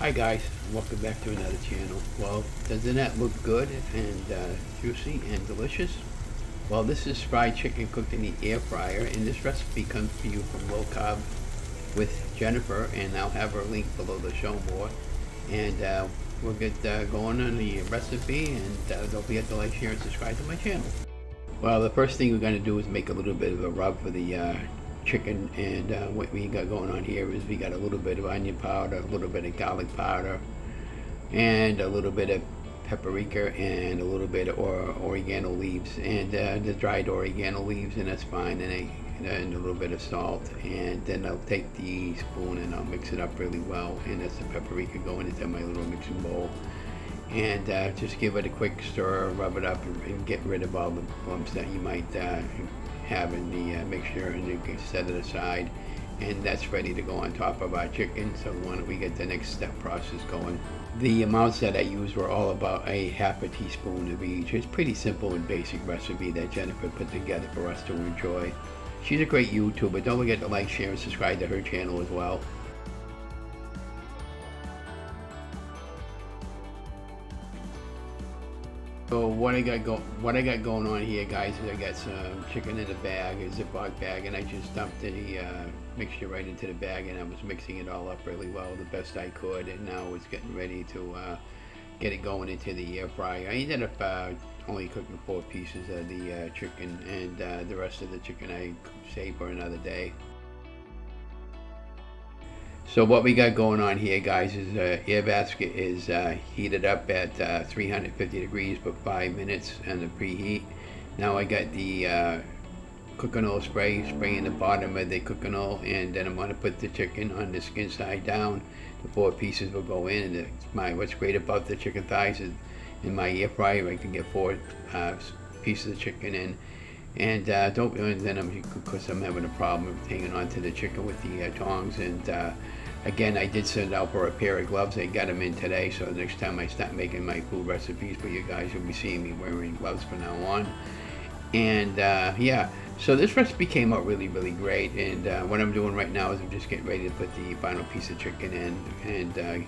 Hi guys, welcome back to another channel. Well, doesn't that look good and juicy and delicious? Well, this is fried chicken cooked in the air fryer, and this recipe comes to you from Low-Carb with Jennifer, and I'll have her link below the show more. And we'll get going on the recipe, and don't forget to like, share, and subscribe to my channel. Well, the first thing we're going to do is make a little bit of a rub for the chicken, and what we got going on here is we got a little bit of onion powder, a little bit of garlic powder, and a little bit of paprika, and a little bit of oregano leaves, and the dried oregano leaves, and that's fine, and a little bit of salt. And then I'll take the spoon and I'll mix it up really well, and that's the paprika going into my little mixing bowl, and just give it a quick stir, rub it up, and get rid of all the lumps that you might have in the mixture, and you can set it aside, and that's ready to go on top of our chicken. So why don't we get the next step process going. The amounts that I used were all about a half a teaspoon of each. It's pretty simple and basic recipe that Jennifer put together for us to enjoy. She's a great YouTuber. Don't forget to like, share, and subscribe to her channel as well. So what I got going on here, guys, is I got some chicken in a bag, a Ziploc bag, and I just dumped the mixture right into the bag, and I was mixing it all up really well, the best I could, and now it's getting ready to get it going into the air fryer. I ended up only cooking 4 pieces of the chicken, and the rest of the chicken I saved for another day. So what we got going on here, guys, is air basket is heated up at 350 degrees for 5 minutes and the preheat. Now I got the cooking oil spraying the bottom of the cooking oil, and then I'm going to put the chicken on the skin side down. The 4 pieces will go in, and what's great about the chicken thighs is in my air fryer I can get 4 pieces of chicken in. And because I'm having a problem hanging on to the chicken with the tongs. And again, I did send out for a pair of gloves. I got them in today, so next time I start making my food recipes for you guys, you'll be seeing me wearing gloves from now on. And yeah, so this recipe came out really, really great. And what I'm doing right now is I'm just getting ready to put the final piece of chicken in.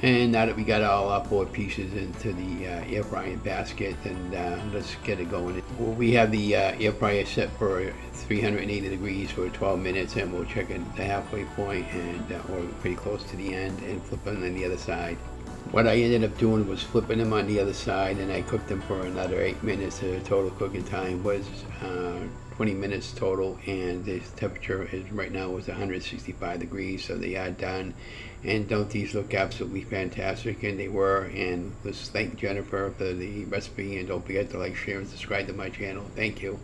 And now that we got all our 4 pieces into the air frying basket, and let's get it going. Well, we have the air fryer set for 380 degrees for 12 minutes, and we'll check it at the halfway point, and or pretty close to the end, and flip them on the other side. What I ended up doing was flipping them on the other side, and I cooked them for another 8 minutes. The total cooking time was 20 minutes total, and the temperature is right now is 165 degrees, so they are done. And don't these look absolutely fantastic? And they were. And let's thank Jennifer for the recipe, and don't forget to like, share, and subscribe to my channel. Thank you.